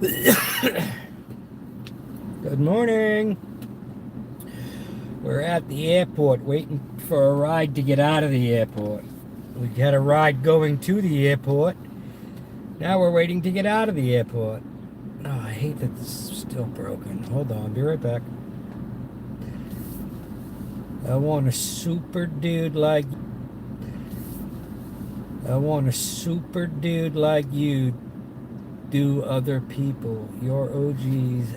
Good morning. We're at the airport waiting for a ride to get out of the airport. We had a ride going to the airport. Now we're waiting to get out of the airport. Oh, I hate that this is still broken. Hold on, be right back. I want a super dude like I want a super dude like you do other people. Your OGs.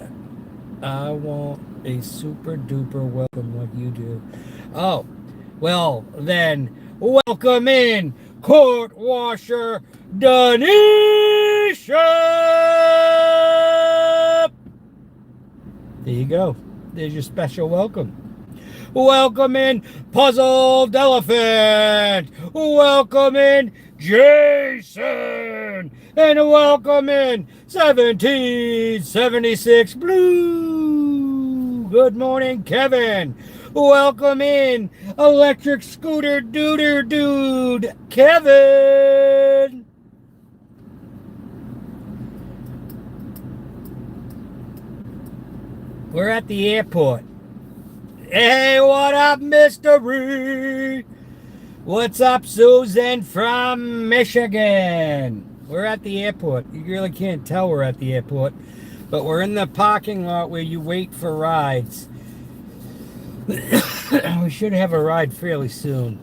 I want a super duper welcome like you do. Oh, well then, welcome in court washer Denisha. There you go. There's your special welcome. Welcome in puzzled elephant. Welcome in Jason. And welcome in 1776 Blue. Good morning, Kevin. Welcome in electric scooter dooder dude, Kevin. We're at the airport. Hey, what up, mystery? What's up, Susan from Michigan? We're at the airport. You really can't tell we're at the airport, but we're in the parking lot where you wait for rides. We should have a ride fairly soon.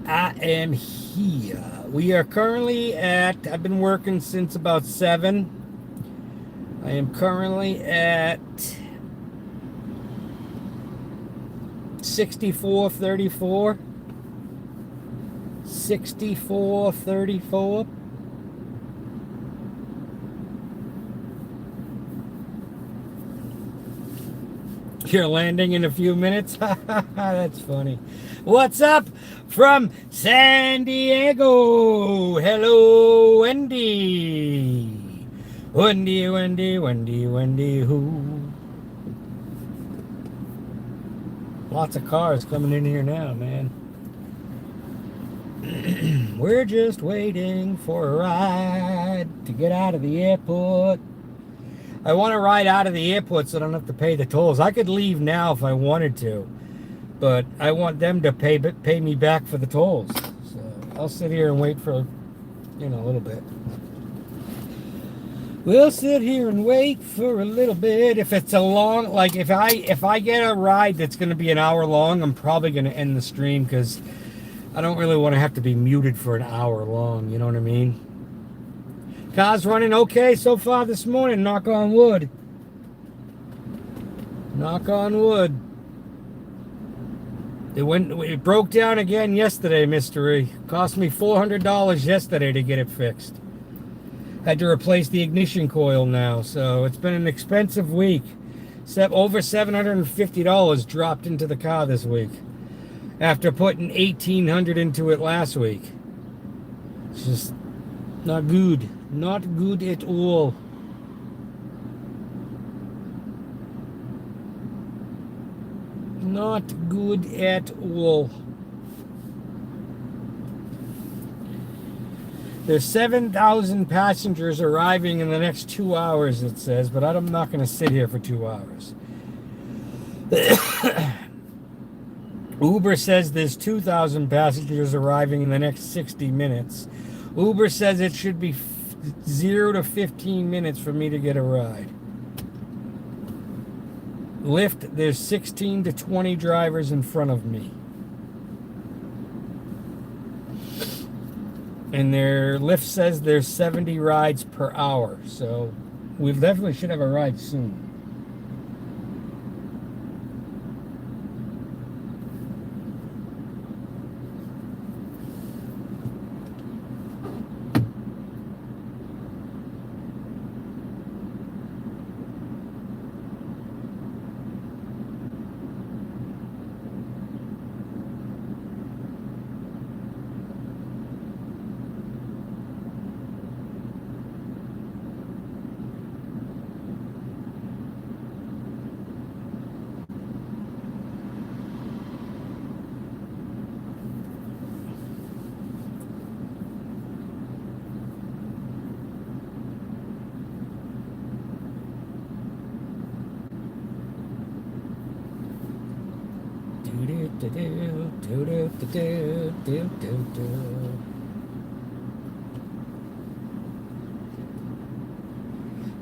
I am here. We are currently I've been working since about 7. I am currently at 6434. 6434. You're landing in a few minutes? That's funny. What's up from San Diego? Hello, Wendy. Wendy, Wendy, Wendy, Wendy, who? Lots of cars coming in here now, man. We're just waiting for a ride to get out of the airport. I want to ride out of the airport so I don't have to pay the tolls. I could leave now if I wanted to, but I want them to pay me back for the tolls. So I'll sit here and wait for, a little bit. We'll sit here and wait for a little bit. If it's a long, like if I get a ride that's going to be an hour long, I'm probably going to end the stream because I don't really want to have to be muted for an hour long. You know what I mean? Car's running okay so far this morning. Knock on wood. Knock on wood. It broke down again yesterday, mystery. Cost me $400 yesterday to get it fixed. Had to replace the ignition coil now, so it's been an expensive week. Over $750 dropped into the car this week after putting $1,800 into it last week. It's just not good. Not good at all. Not good at all. There's 7,000 passengers arriving in the next 2 hours, it says, but I'm not going to sit here for 2 hours. Uber says there's 2,000 passengers arriving in the next 60 minutes. Uber says it should be 0 to 15 minutes for me to get a ride. Lyft, there's 16 to 20 drivers in front of me. And their Lyft says there's 70 rides per hour. So we definitely should have a ride soon.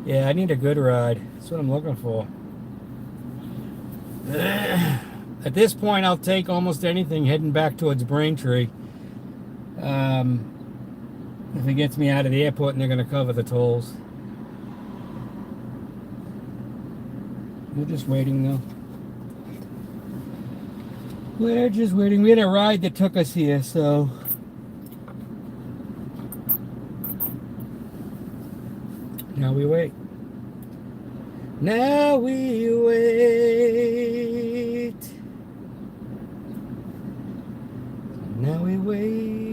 Yeah, I need a good ride. That's what I'm looking for. At this point, I'll take almost anything heading back towards Braintree. Um, if it gets me out of the airport and they're going to cover the tolls. We're just waiting, though. We're just waiting. We had a ride that took us here, so... Now we wait. Now we wait. Now we wait.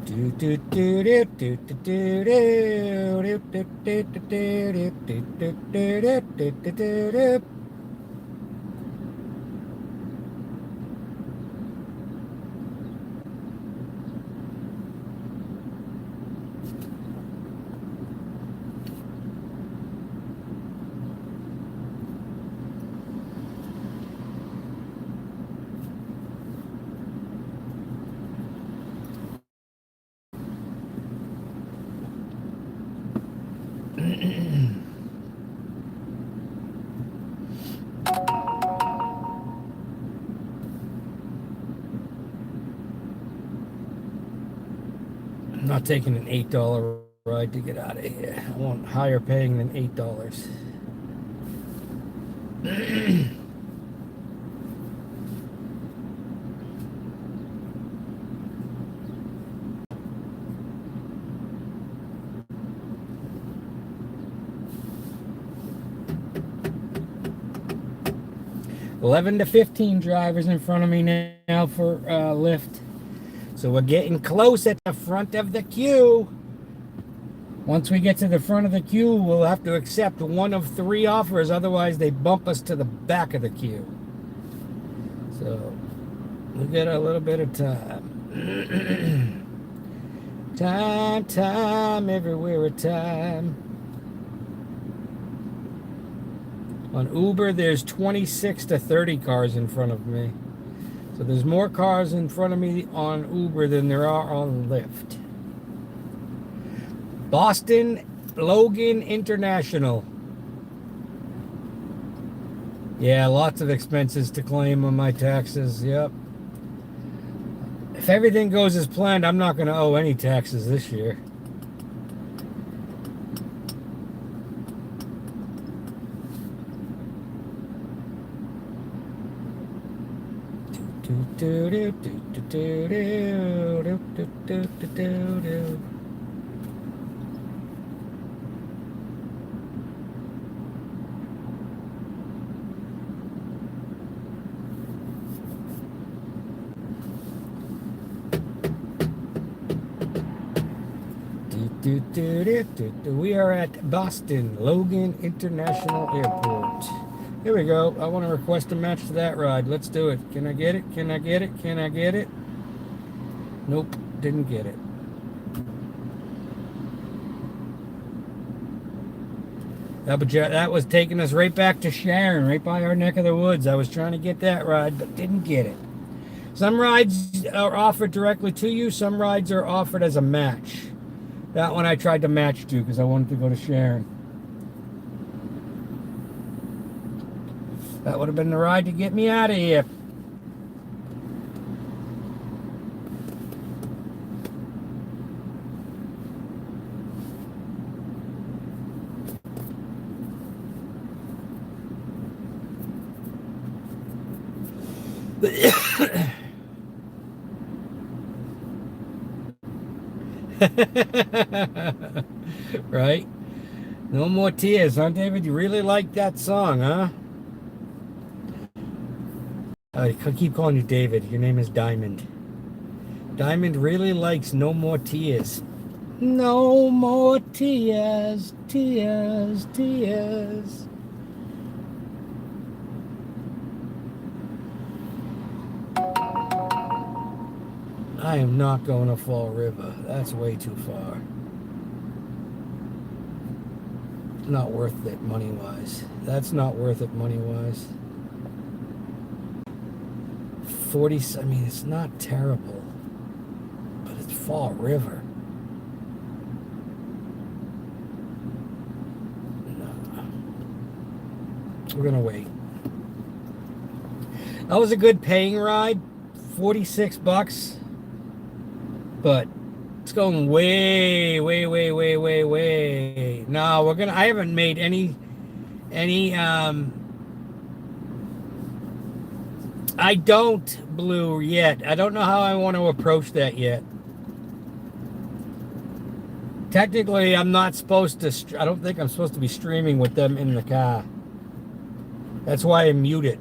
Do do do do do do do do do do do do do. 'm not taking an $8 ride to get out of here. I want higher paying than $8. 11 to 15 drivers in front of me now for Lyft. So we're getting close at the front of the queue. Once we get to the front of the queue, we'll have to accept one of 3 offers. Otherwise, they bump us to the back of the queue. So we got a little bit of time. Time, everywhere at time. On Uber, there's 26 to 30 cars in front of me. So there's more cars in front of me on Uber than there are on Lyft. Boston Logan International. Yeah, lots of expenses to claim on my taxes. Yep. If everything goes as planned, I'm not going to owe any taxes this year. We are at Boston Logan International Airport. Here we go. I want to request a match to that ride. Let's do it. Can I get it? Can I get it? Can I get it? Nope, didn't get it. That was taking us right back to Sharon, right by our neck of the woods. I was trying to get that ride, but didn't get it. Some rides are offered directly to you. Some rides are offered as a match. That one I tried to match to because I wanted to go to Sharon. That would have been the ride to get me out of here. Right? No more tears, huh, David? You really like that song, huh? I keep calling you David. Your name is Diamond. Diamond really likes No More Tears. No more tears, tears, tears. I am not going to Fall River. That's way too far. Not worth it money-wise. That's not worth it money-wise. 40, I mean, it's not terrible, but it's Fall River. No. We're gonna wait. That was a good paying ride, 46 bucks, but it's going way, way, way, way, way, way. No, I haven't made any, I don't, Blue, yet. I don't know how I want to approach that yet. Technically, I'm not supposed to, I don't think I'm supposed to be streaming with them in the car. That's why I mute it.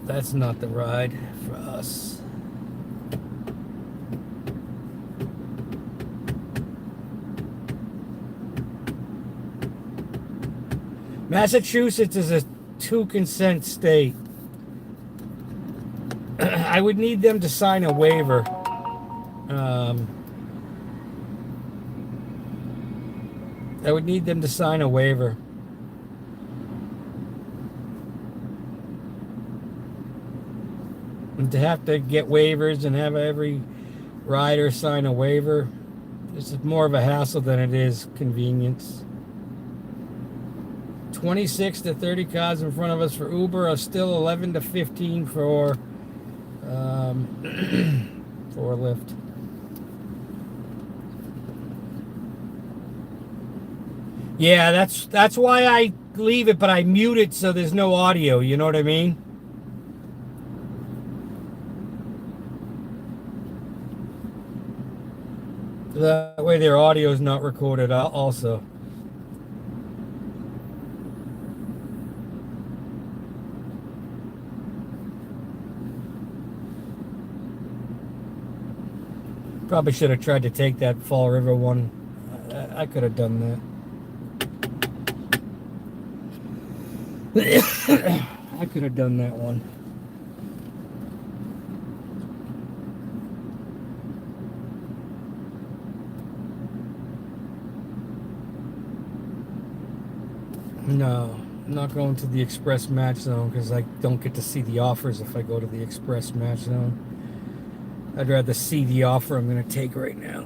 That's not the ride for us. Massachusetts is a 2-consent state. I would need them to sign a waiver. I would need them to sign a waiver. And to have to get waivers and have every rider sign a waiver, this is more of a hassle than it is convenience. 26 to 30 cars in front of us for Uber are still 11 to 15 for for Lyft. Yeah, that's why I leave it, but I mute it so there's no audio. You know what I mean? That way their audio is not recorded also. Probably should have tried to take that Fall River one. I could have done that. I could have done that one. No, I'm not going to the Express Match Zone because I don't get to see the offers if I go to the Express Match Zone. I'd rather see the offer I'm going to take right now.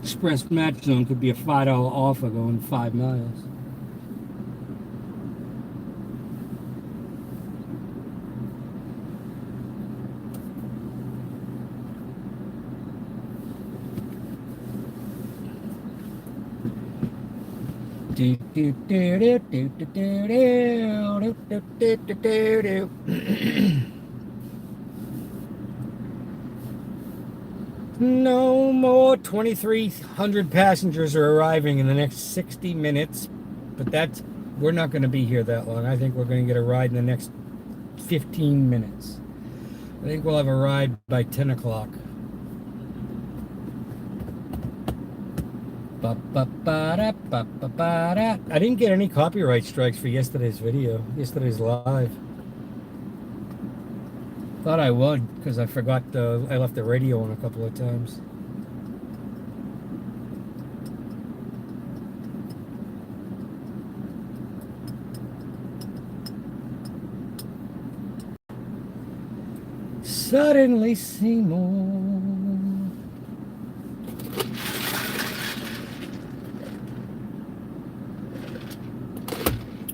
Express Match Zone could be a $5 offer going 5 miles. No more 2,300 passengers are arriving in the next 60 minutes, but we're not going to be here that long. I think we're going to get a ride in the next 15 minutes. I think we'll have a ride by 10 o'clock. I didn't get any copyright strikes for yesterday's yesterday's live. Thought I would, because I forgot I left the radio on a couple of times. Suddenly Seymour.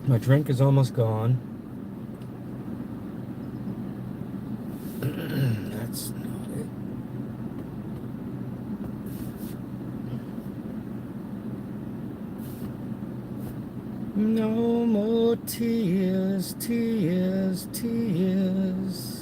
My drink is almost gone. That's not it. No more tears, tears, tears.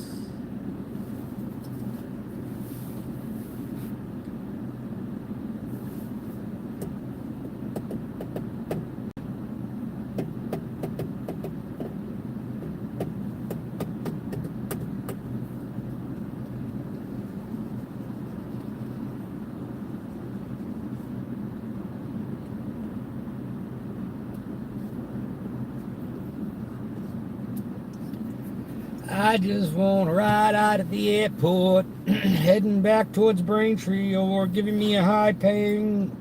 I just want to ride out of the airport. heading back towards Braintree or giving me a high-paying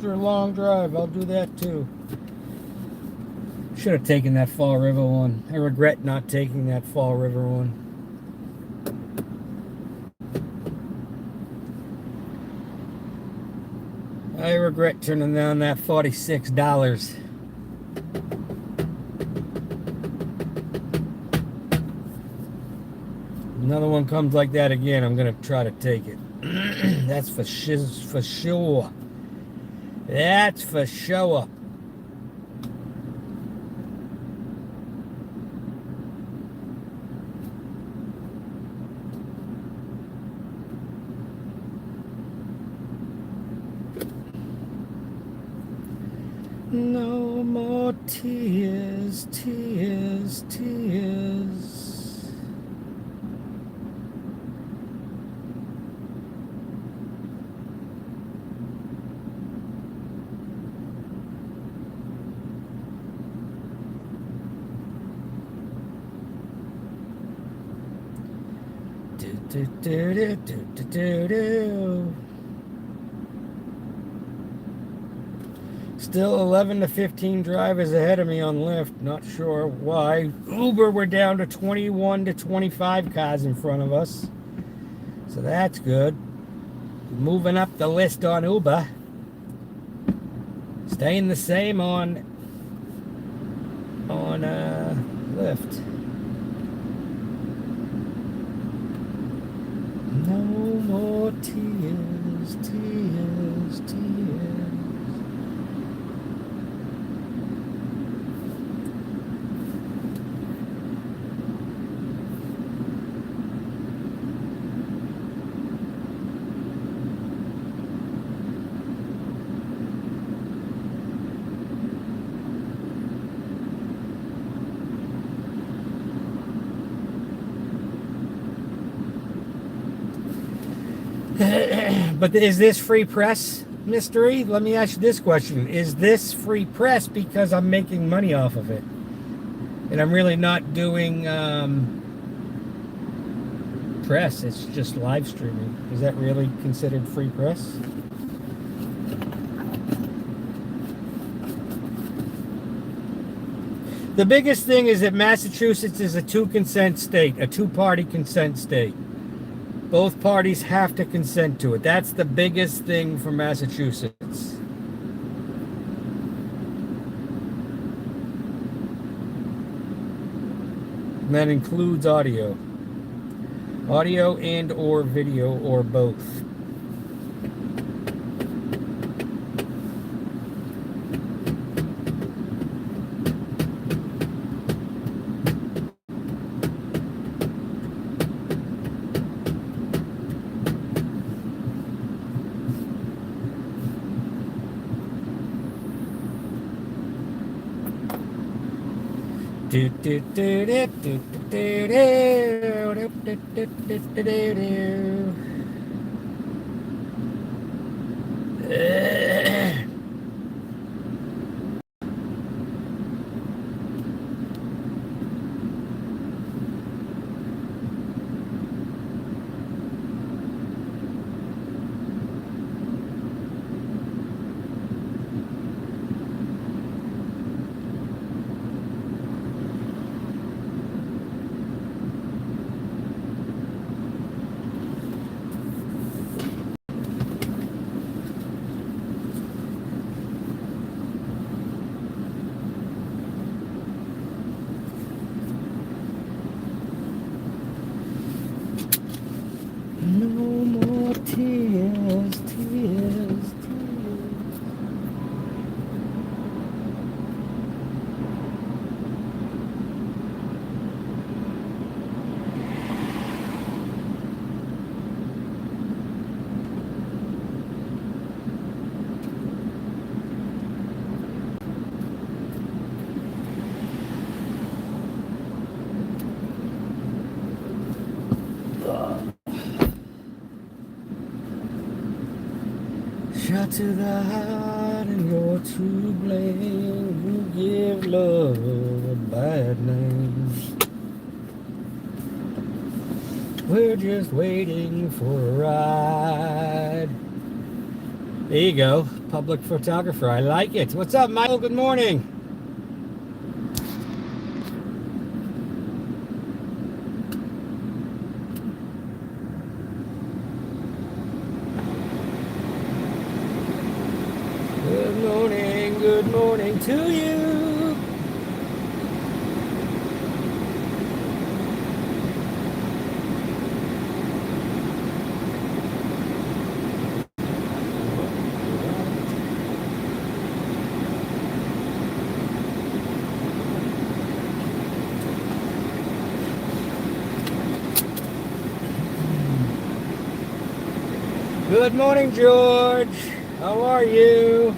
long drive. I'll do that too. Should have taken that Fall River one. I regret not taking that Fall River one. I regret turning down that $46. Another one comes like that again, I'm gonna try to take it. That's for sure. That's for sure. No more tears, tears, tears. Do, do, do, do, do, do, do, do. Still 11 to 15 drivers ahead of me on Lyft. Not sure why. Uber, we're down to 21 to 25 cars in front of us. So that's good. Moving up the list on Uber. Staying the same on Lyft. No more tears, tears, tears. But is this free press, Mystery? Let me ask you this question. Is this free press because I'm making money off of it? And I'm really not doing press. It's just live streaming. Is that really considered free press? The biggest thing is that Massachusetts is a two-consent state, a two-party consent state. Both parties have to consent to it. That's the biggest thing for Massachusetts. And that includes audio. Audio and or video or both. Do do do do do do do do do do do do. No more tears, tears, tears. Shot to the heart and you're to blame. You give love a bad name. We're just waiting for a ride. There you go. Public photographer. I like it. What's up, Michael? Good morning. Good morning to you. Good morning, George. How are you?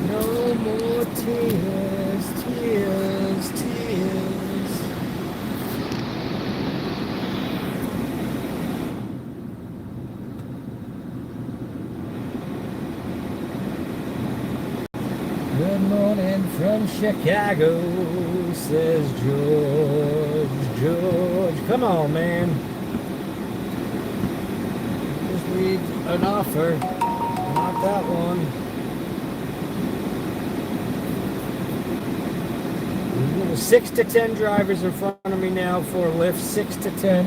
No more tears, tears, tears. Good morning from Chicago, says George. George, come on, man. Just need an offer. Not that one. 6 to 10 drivers in front of me now for a lift. 6 to 10.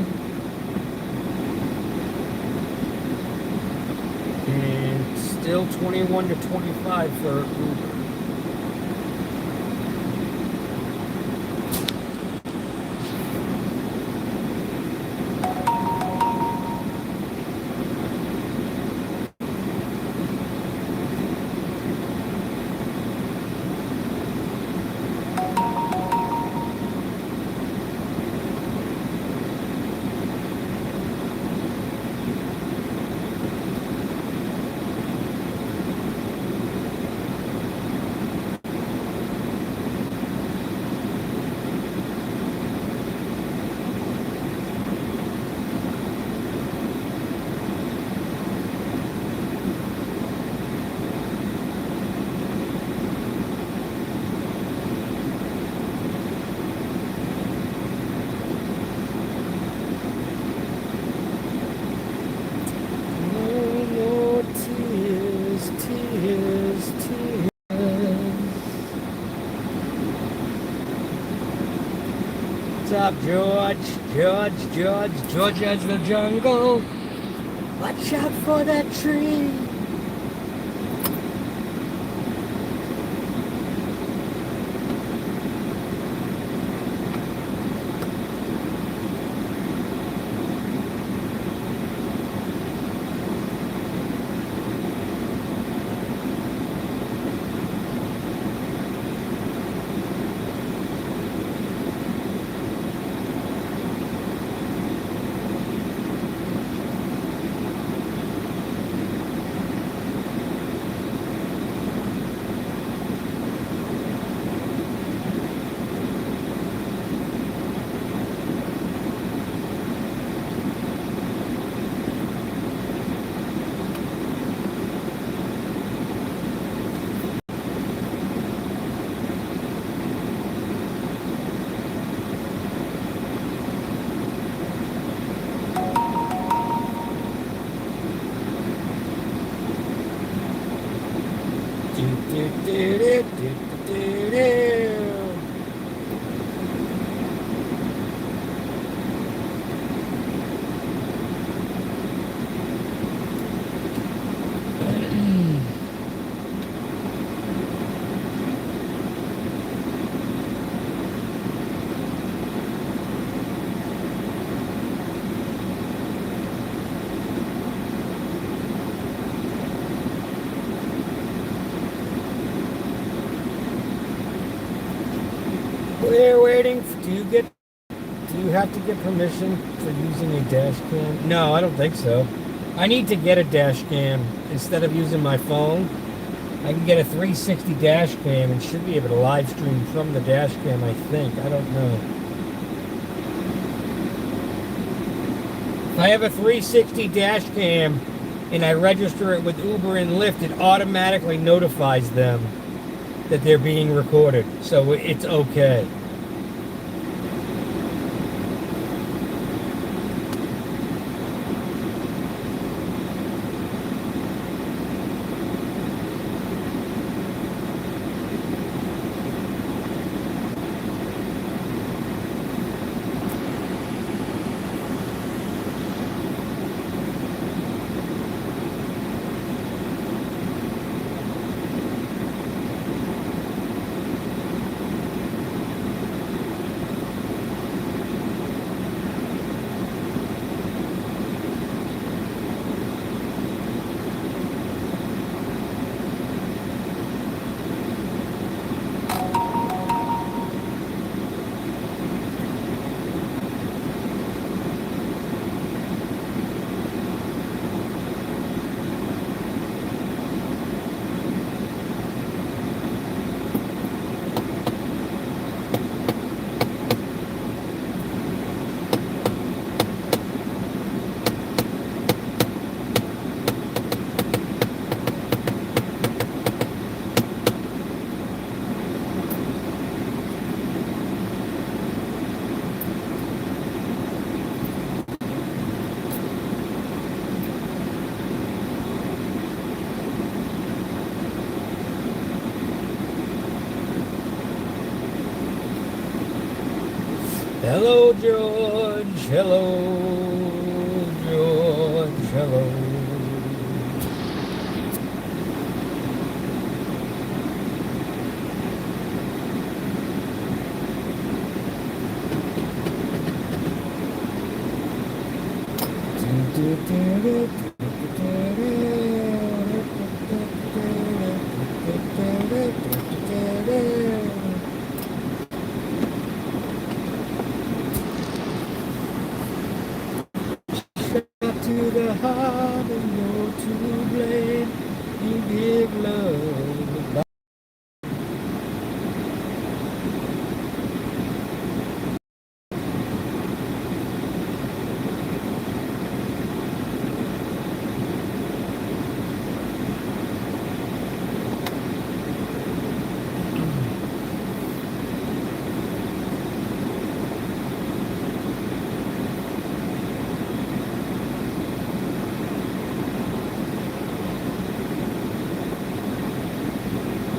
And still 21 to 25 for Uber. What's up, George? George edge the jungle. Watch out for that tree. We're waiting. Do you have to get permission for using a dash cam? No, I don't think so. I need to get a dash cam instead of using my phone. I can get a 360 dash cam and should be able to live stream from the dash cam, I think. I don't know. If I have a 360 dash cam and I register it with Uber and Lyft, it automatically notifies them that they're being recorded. So it's okay. Hello, George. Hello, George. Hello. To the heart and you're to blame. You give love.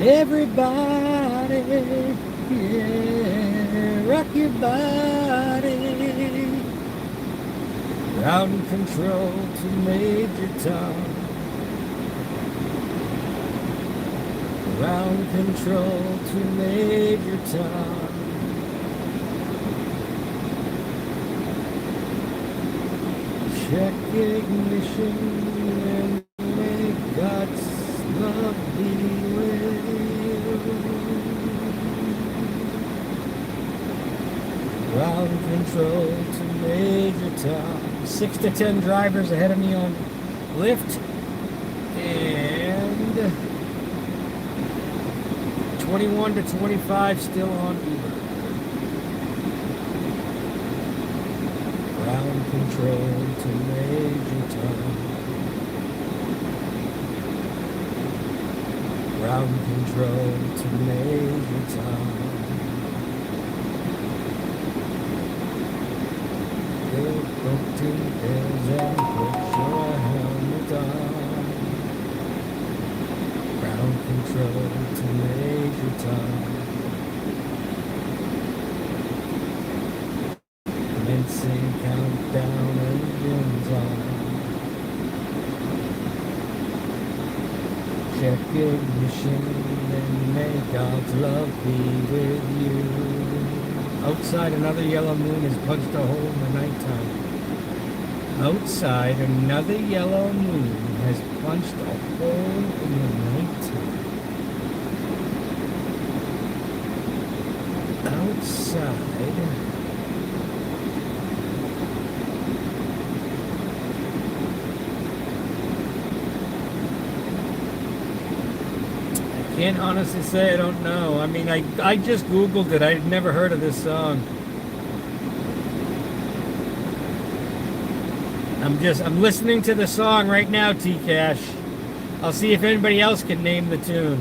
Everybody, yeah, rock your body. Ground control to Major Tom. Ground control to Major Tom. Check ignition and may God's love be with you. Ground control to Major Tom. 6 to 10 drivers ahead of me on Lyft, and 21 to 25 still on Uber. Ground control to Major Tom. Ground control to Major Tom. Go to hills and put your helmet on. Ground control to Major Tom. Commencing countdown, engines on. Check ignition and may God's love be with you. Outside, another yellow moon has punched a hole in the nighttime. Outside, another yellow moon has punched a hole in the nighttime. Outside. Can't honestly say I don't know. I mean, I just Googled it. I'd never heard of this song. I'm listening to the song right now, T-Cash. I'll see if anybody else can name the tune.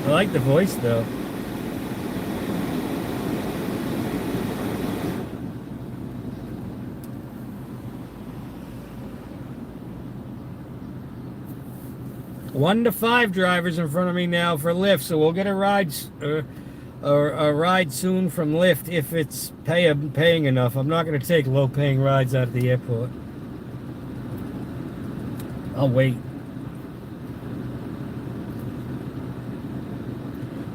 I like the voice though. One to five drivers in front of me now for Lyft, so we'll get a ride a ride soon from Lyft if it's paying enough. I'm not going to take low-paying rides out of the airport. I'll wait.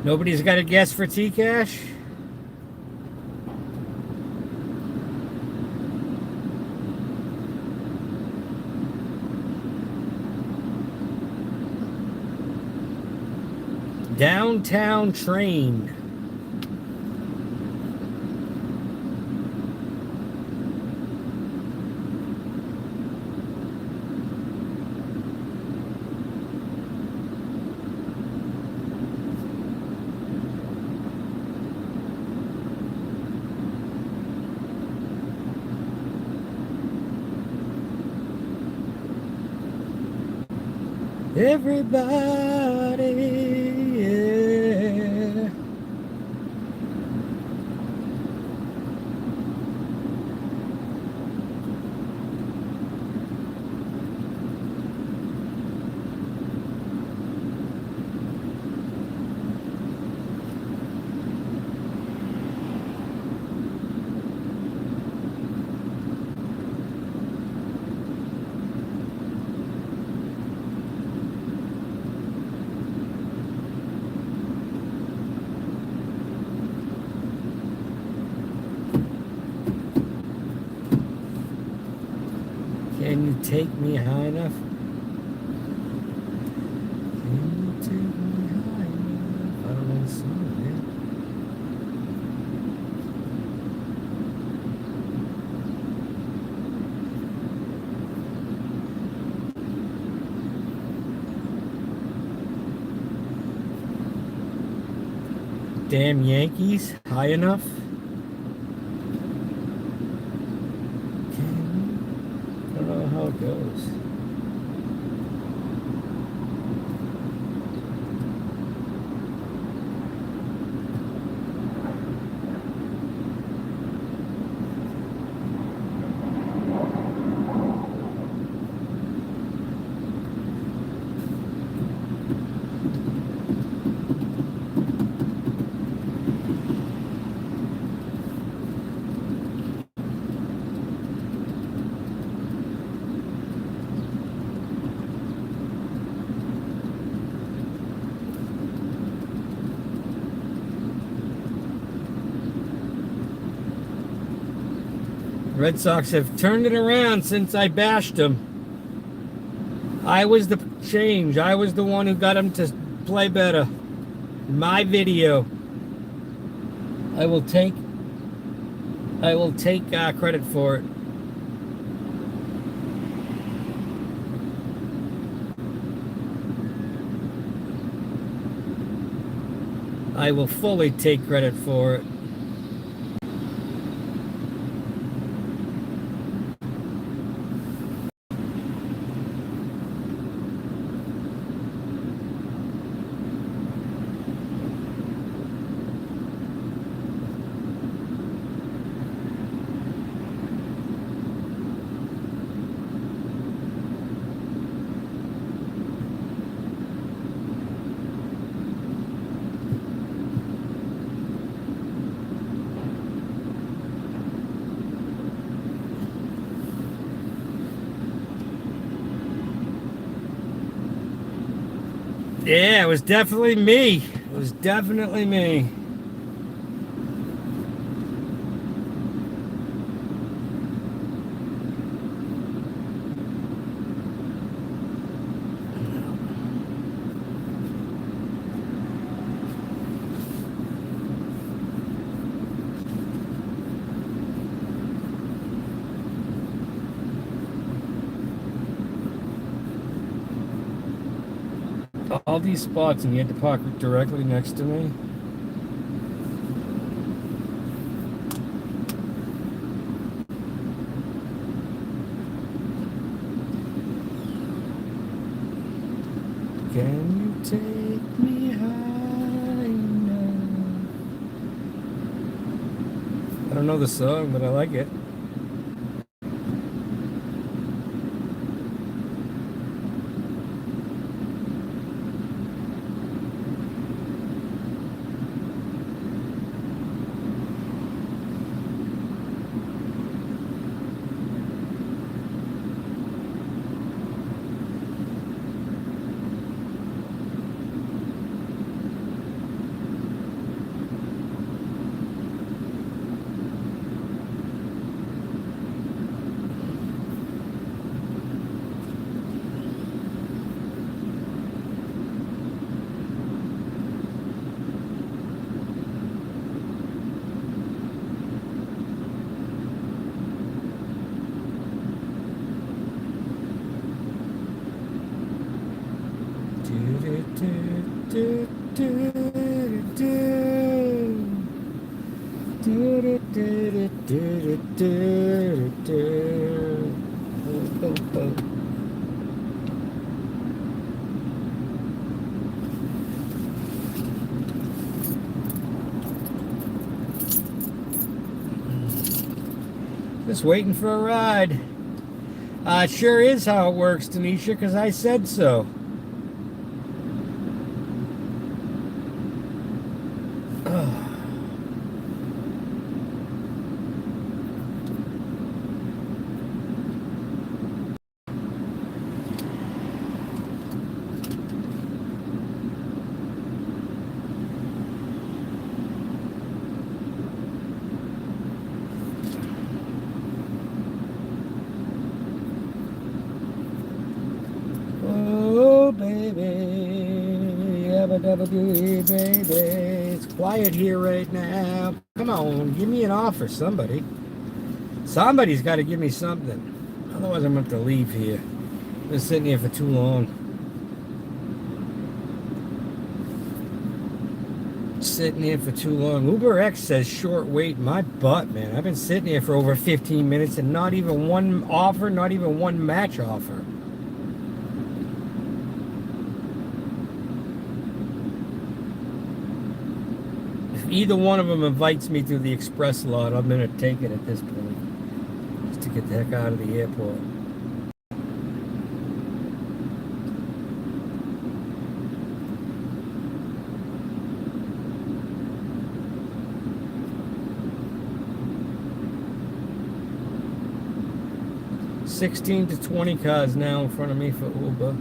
Nobody's got a guess for T-Cash? Downtown Train. Everybody, yeah. Can you take me high enough? Can you take me high enough? I don't know the song, man. Damn Yankees, high enough? I don't know how it goes. Red Sox have turned it around since I bashed them. I was the change. I was the one who got them to play better. My video. I will take credit for it. I will fully take credit for it. Yeah, it was definitely me. It was definitely me. All these spots, and you had to park directly next to me. Can you take me high enough? I don't know the song, but I like it. Just waiting for a ride. It sure is how it works, Tanisha, because I said so. Oh, baby, yabba dabba doo, baby. It's quiet here right now. Come on, give me an offer, somebody. Somebody's got to give me something. Otherwise, I'm going to have to leave here. I've been sitting here for too long. Sitting here for too long. UberX says short wait. My butt, man. I've been sitting here for over 15 minutes and not even one offer, not even one match offer. If either one of them invites me to the express lot, I'm going to take it at this point. Just to get the heck out of the airport. $16 to $20 cars now in front of me for Uber.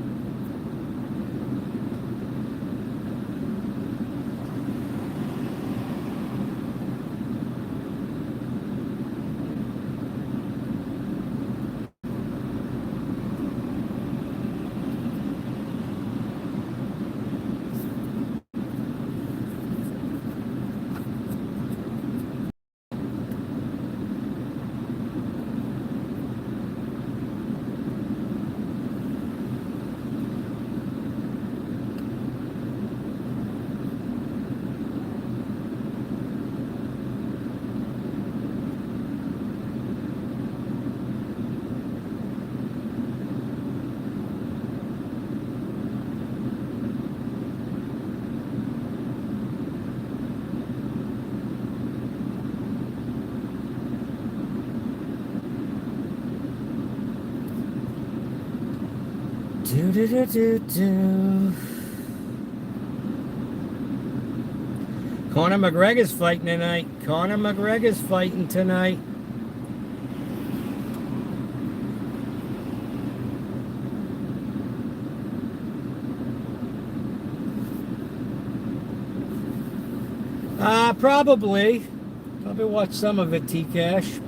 Do do do do do. Conor McGregor's fighting tonight. Conor McGregor's fighting tonight. Probably watch some of it, T-Cash.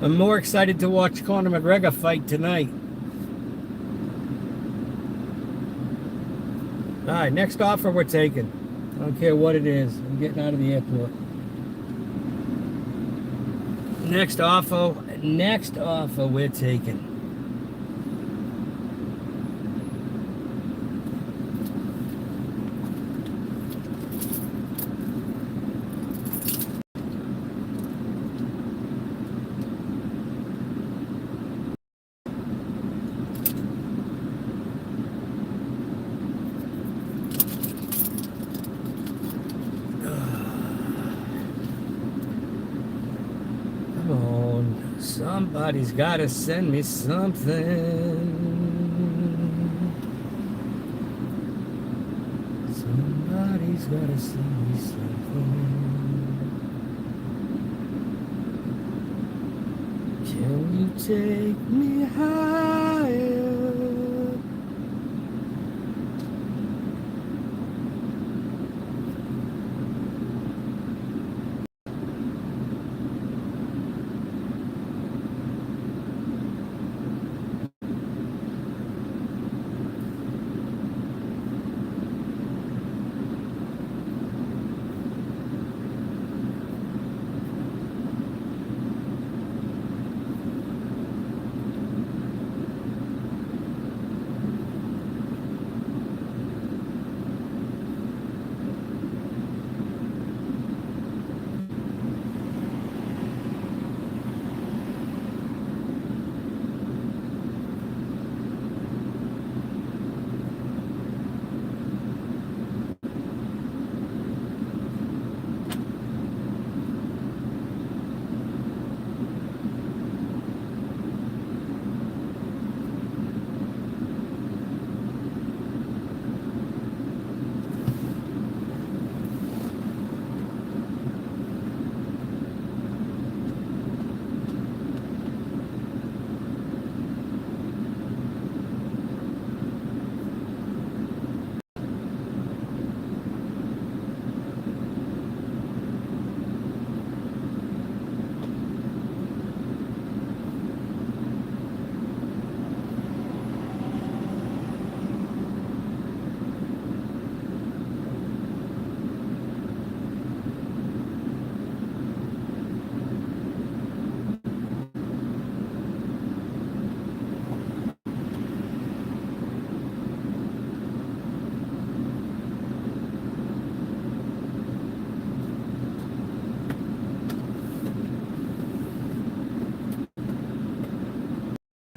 I'm more excited to watch Conor McGregor fight tonight. Alright, next offer we're taking. I don't care what it is. I'm getting out of the airport. Next offer we're taking. Somebody's gotta send me something. Somebody's gotta send me something. Can you take me higher?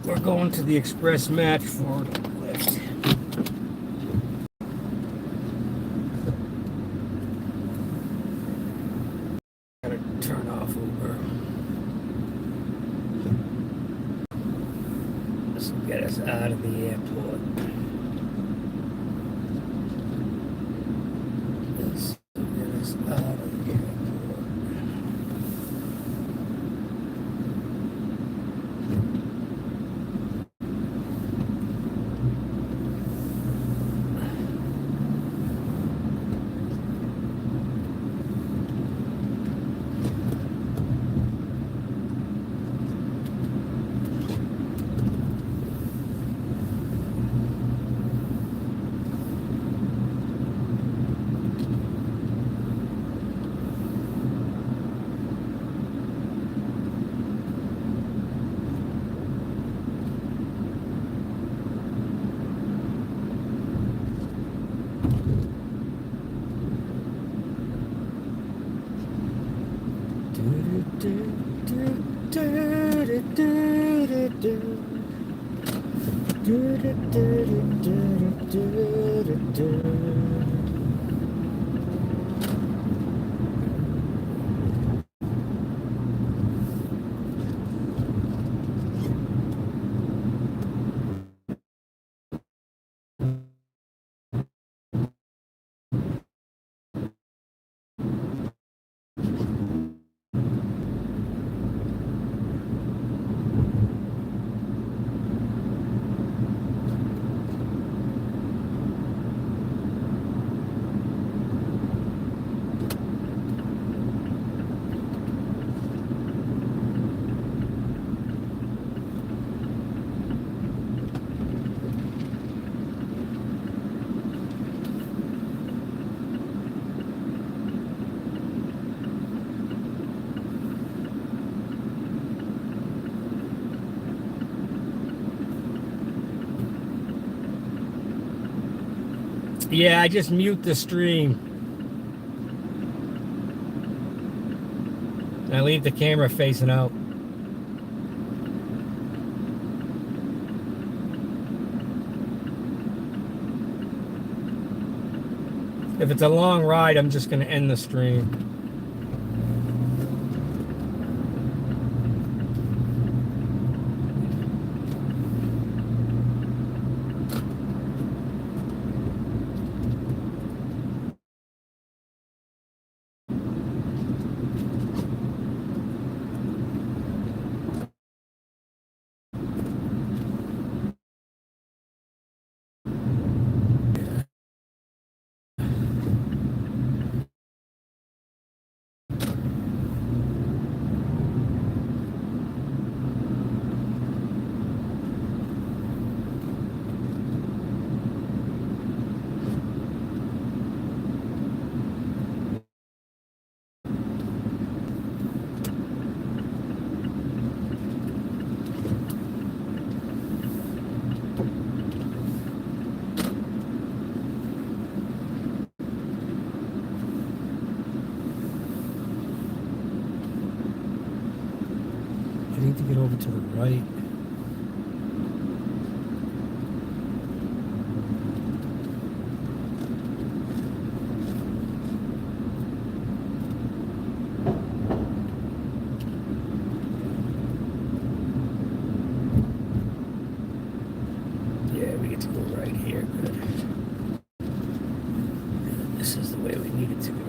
We're going to the express match for the lift. Gotta turn off Uber. This will get us out of the airport. This will get us out of the airport. Yeah, I just mute the stream. I leave the camera facing out. If it's a long ride, I'm just going to end the stream. over to the right. Yeah, we get to go right here. Good. And this is the way we need it to go.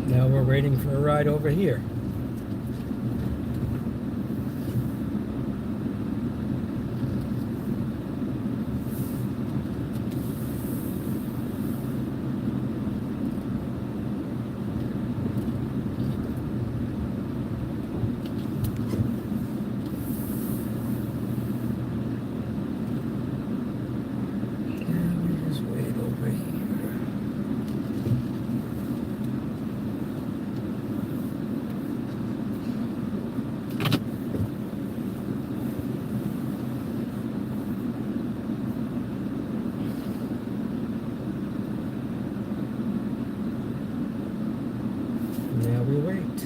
Now we're waiting for a ride over here. Now we wait.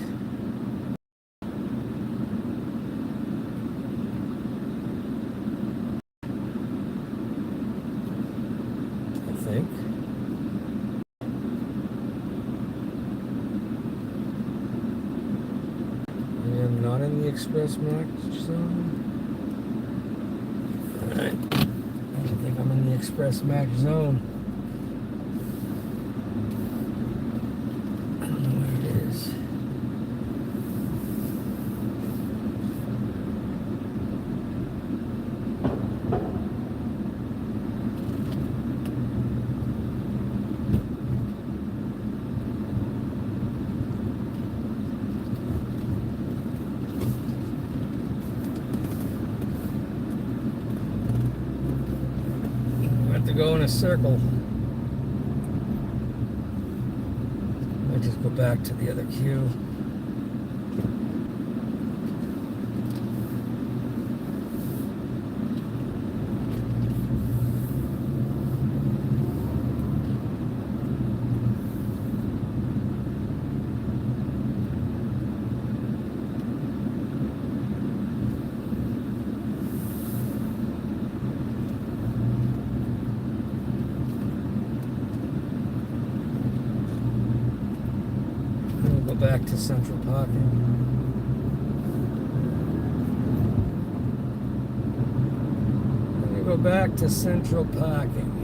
I think. I am not in the express max zone. Alright. I don't think I'm in the express max zone. I don't know where it is. To go in a circle. I just go back to the other queue. Back to central parking. Let me go back to central parking.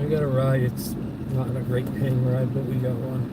We got a ride. It's not a great paying ride, but we got one.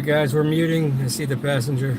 guys, we're muting. I see the passenger.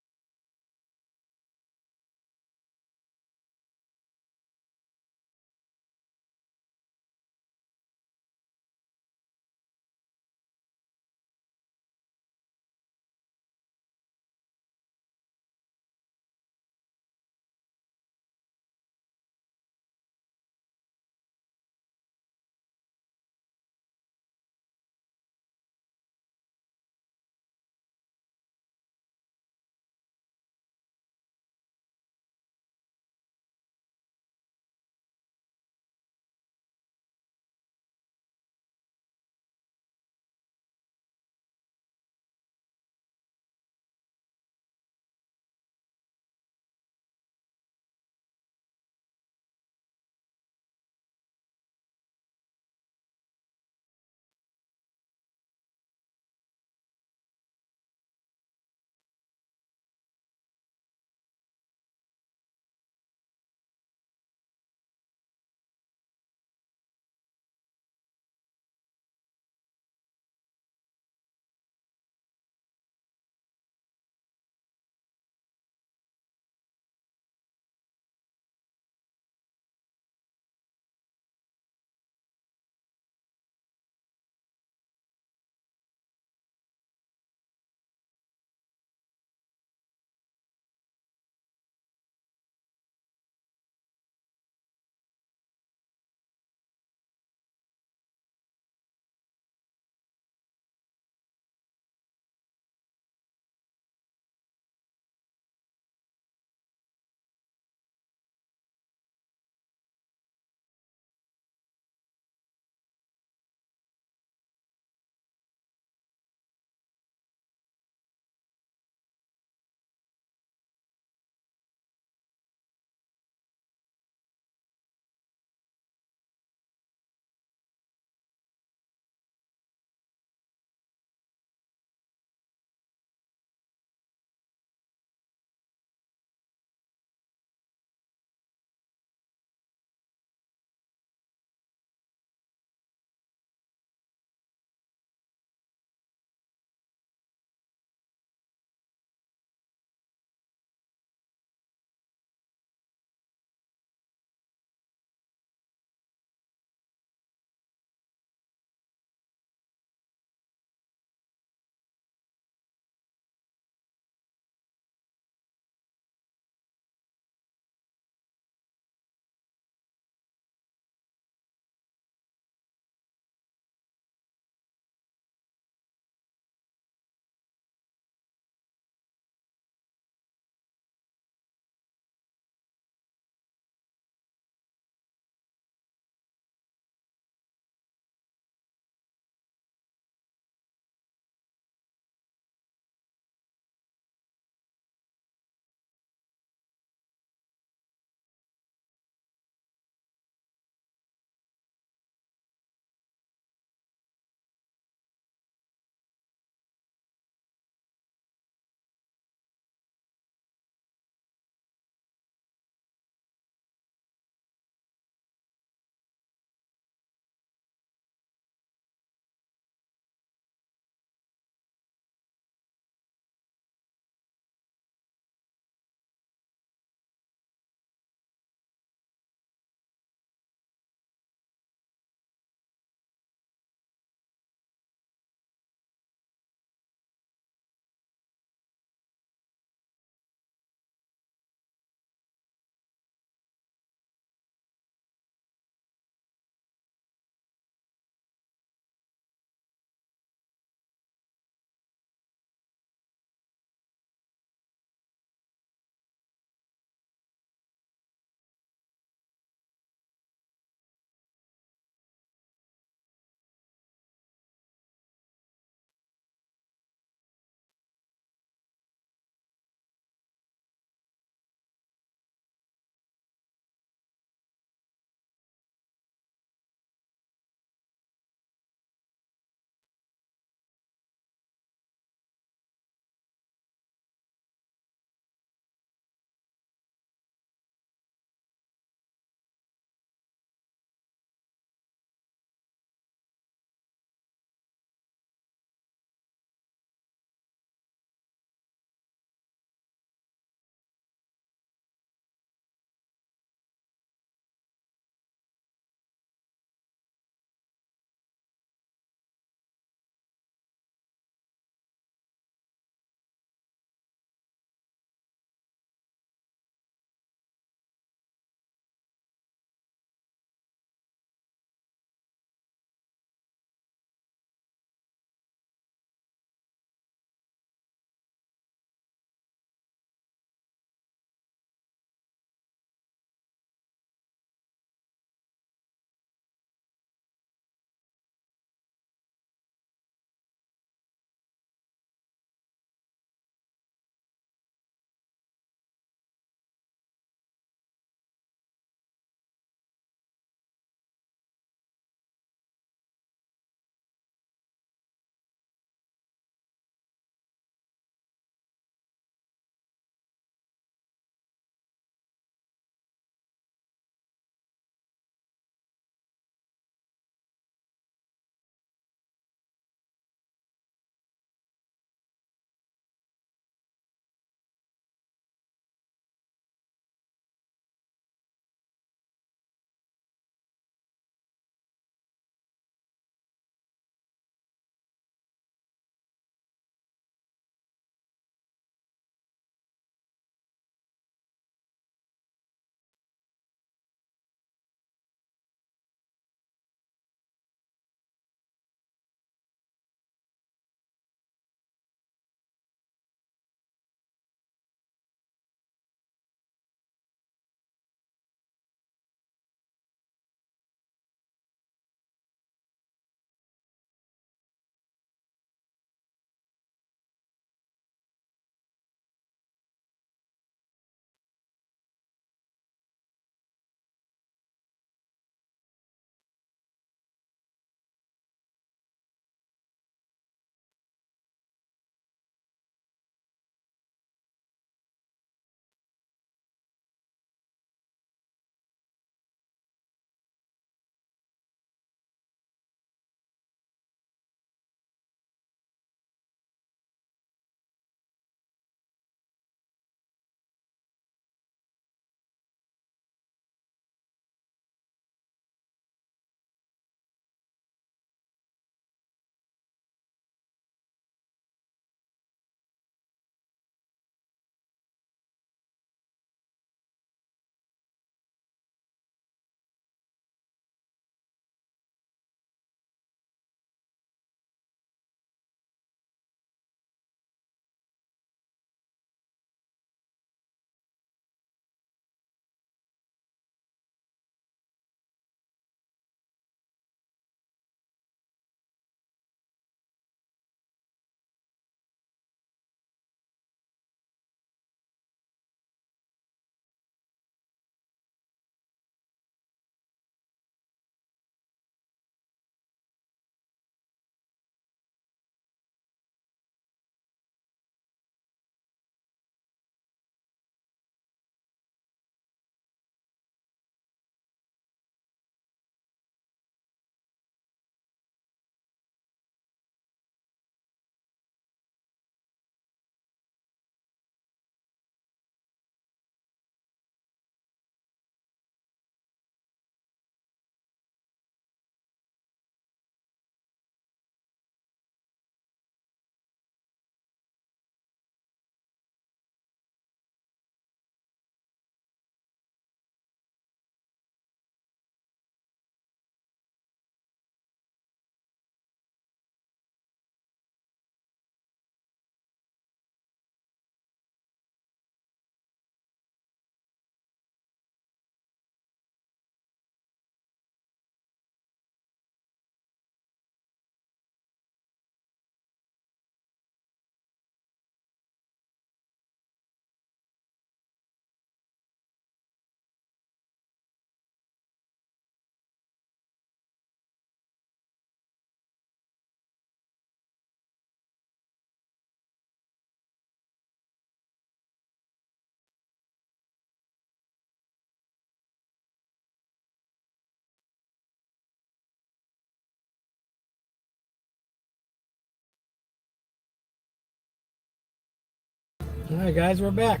All right, guys, we're back.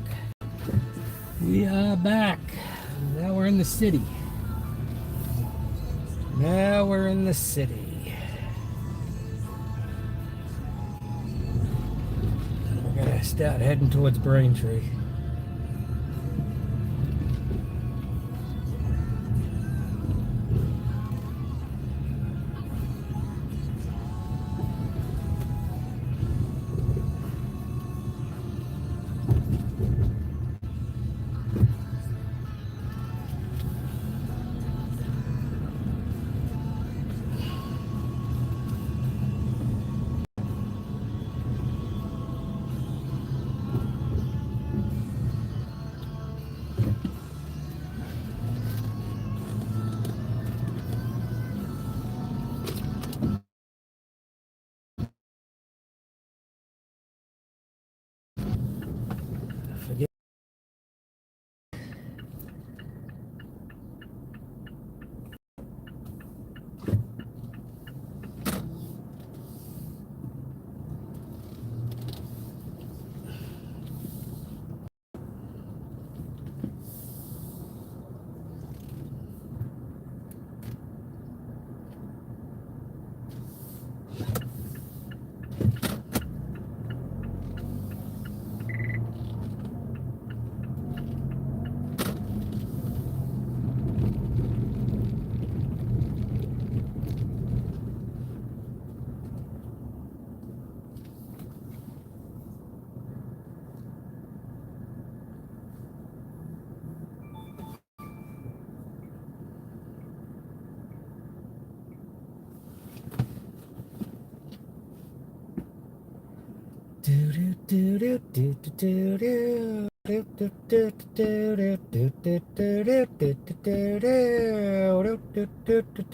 We are back. Now we're in the city. Now we're in the city. We're gonna start heading towards Braintree. Forget.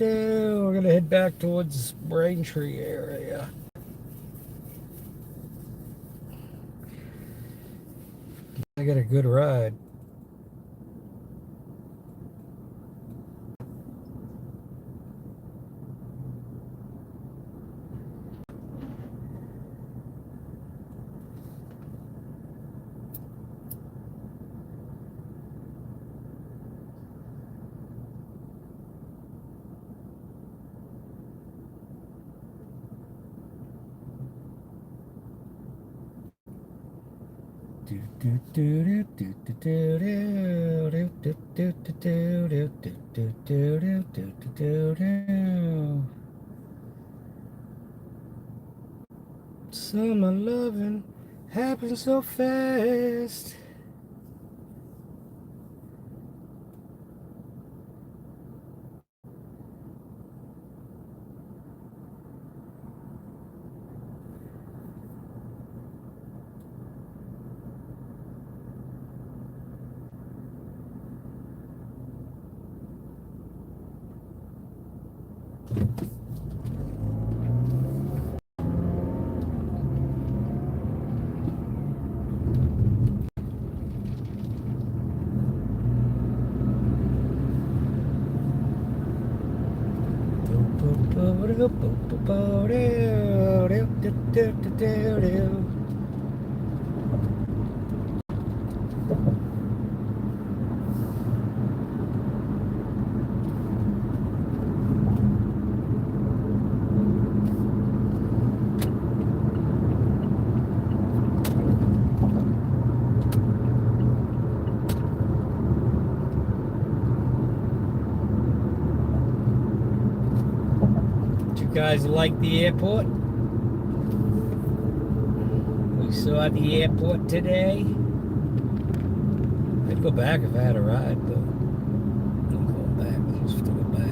We're gonna head back towards Braintree area. I got a good ride. Summer loving happens so fast. You guys like the airport? We saw the airport today. I'd go back if I had a ride, but I'm going back. Just to go back.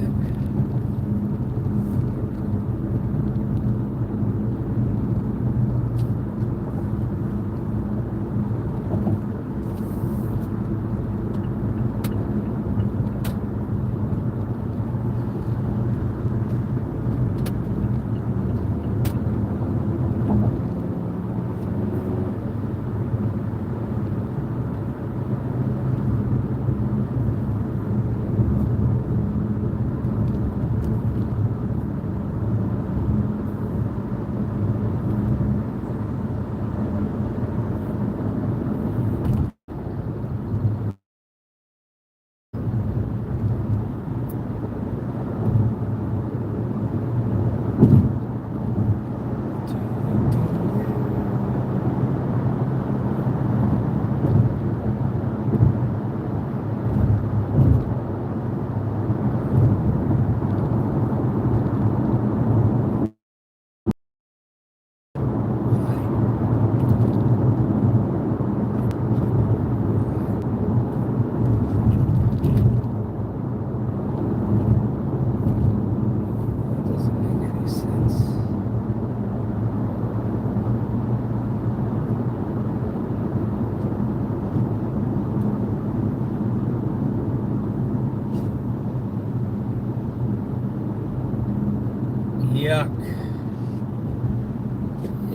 stuck.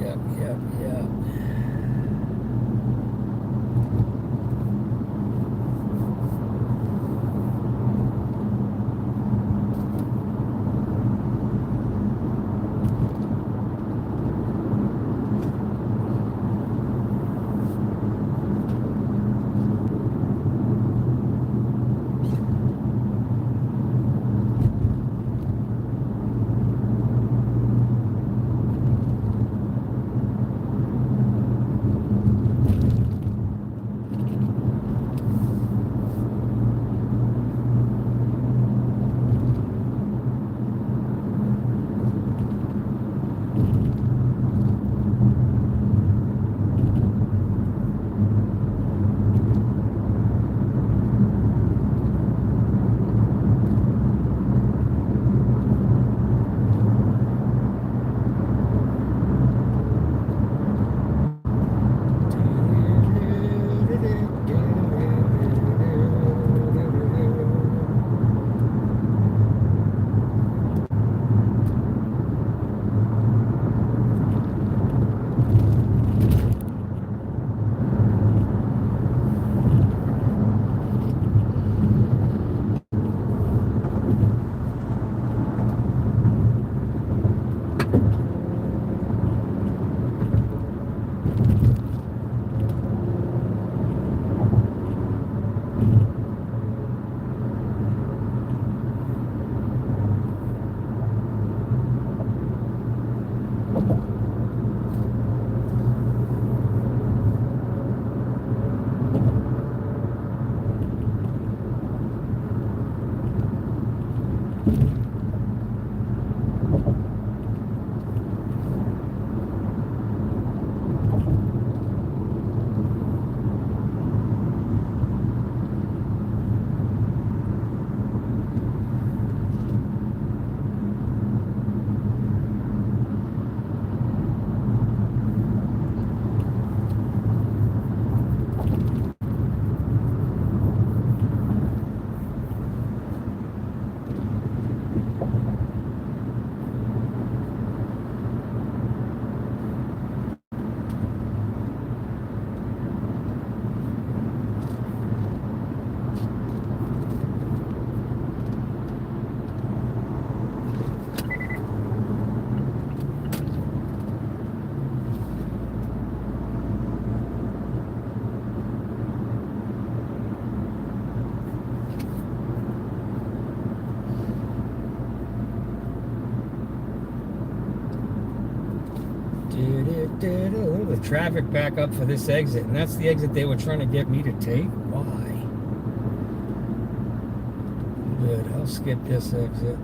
Yep, yep, yep. The traffic back up for this exit, and that's the exit they were trying to get me to take. Why? Good, I'll skip this exit.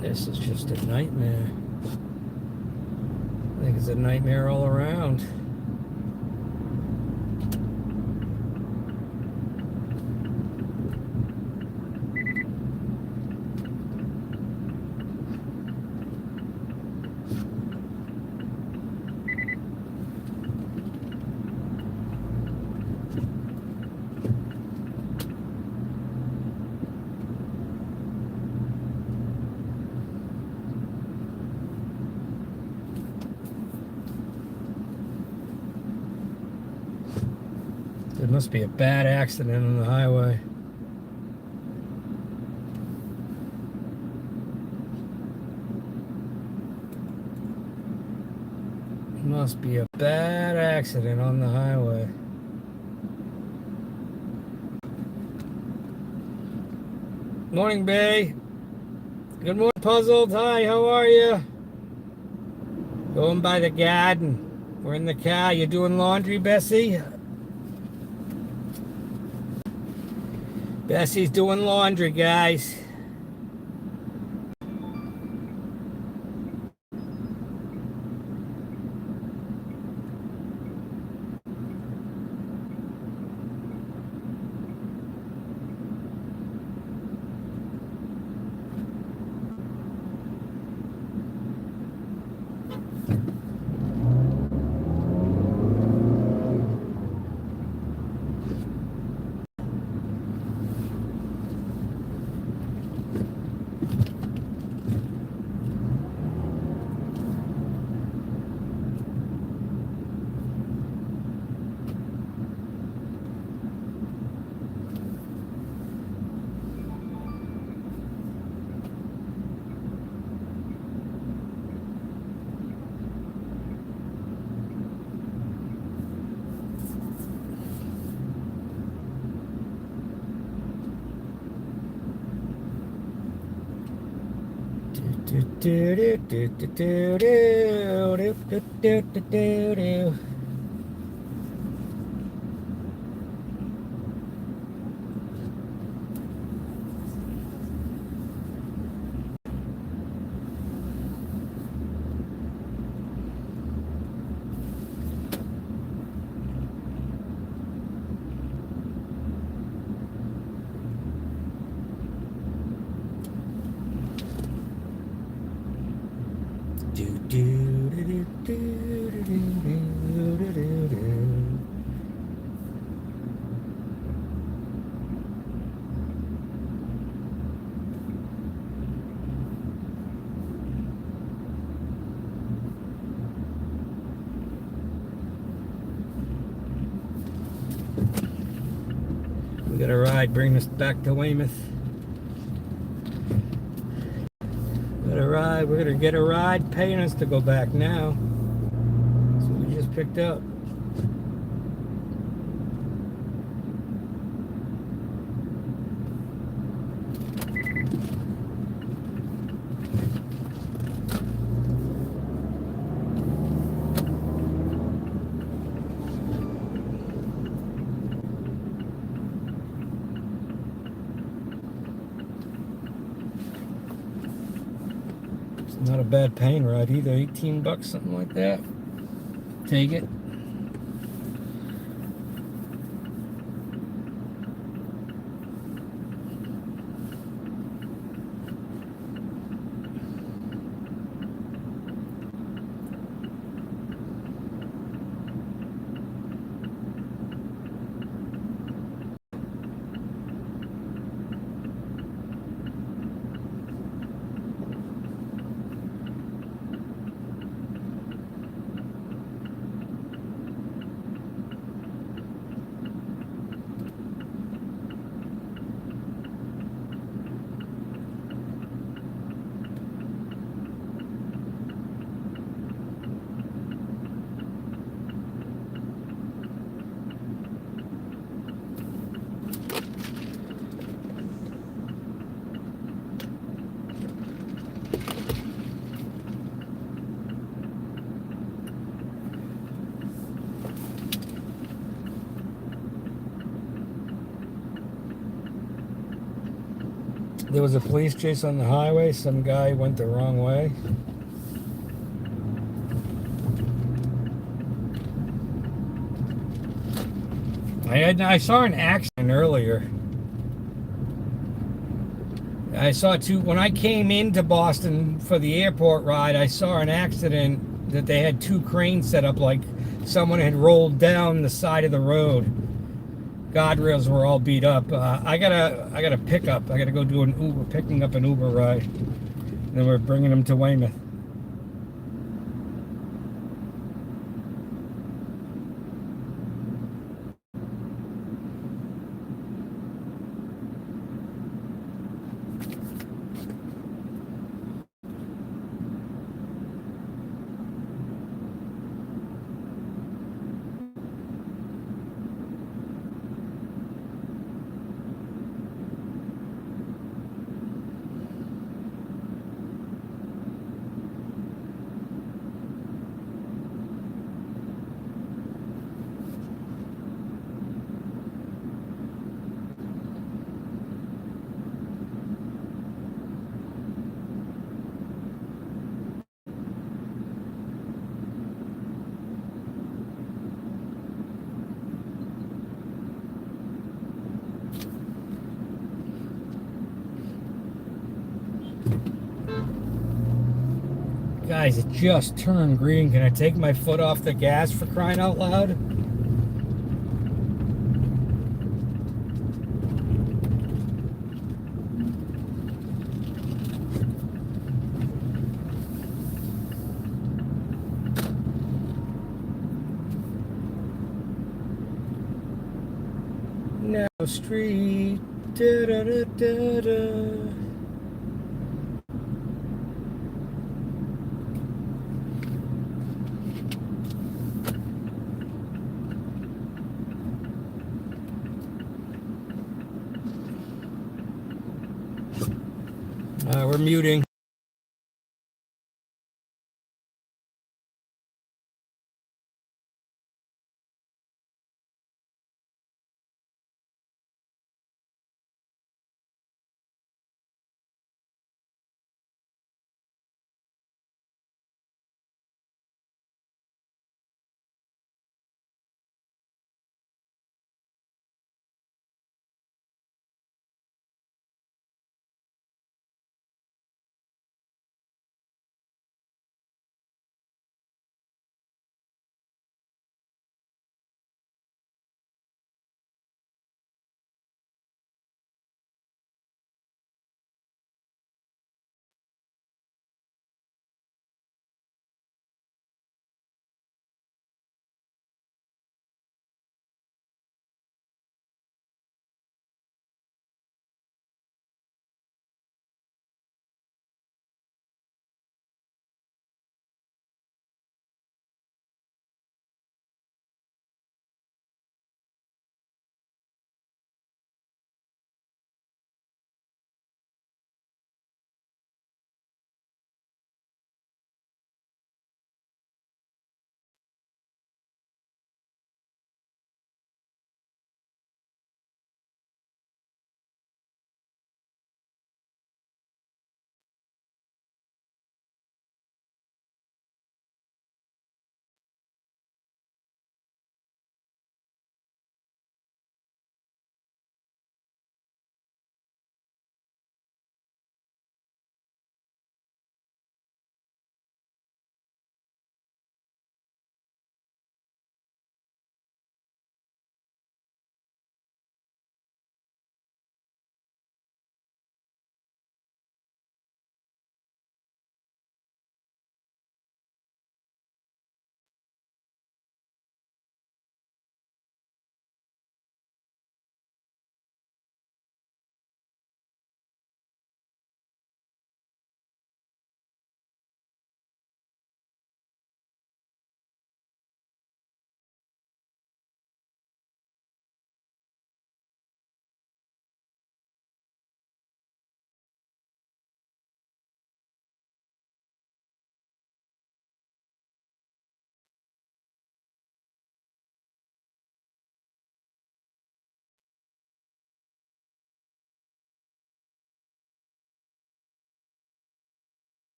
This is just a nightmare. I think it's a nightmare all around. must be a bad accident on the highway. Must be a bad accident on the highway. Morning, Bay. Good morning, Puzzled. Hi, how are you? Going by the garden. We're in the car. You doing laundry, Bessie? Bessie's doing laundry, guys. We got a ride, bring us back to Weymouth. Got a ride, we're gonna get a ride paying us to go back now. So we just picked up. Not a bad paying ride either, 18 bucks, something like that. Take it. There was a police chase on the highway. Some guy went the wrong way. I saw an accident earlier. I saw two, when I came into Boston for the airport ride, I saw an accident that they had two cranes set up like someone had rolled down the side of the road. Guardrails were all beat up. I got a pickup. I gotta go do an Uber, picking up an Uber ride. And then we're bringing them to Weymouth. Guys, it just turned green. Can I take my foot off the gas for crying out loud? Now street. Da, da, da, da, da. We're muting.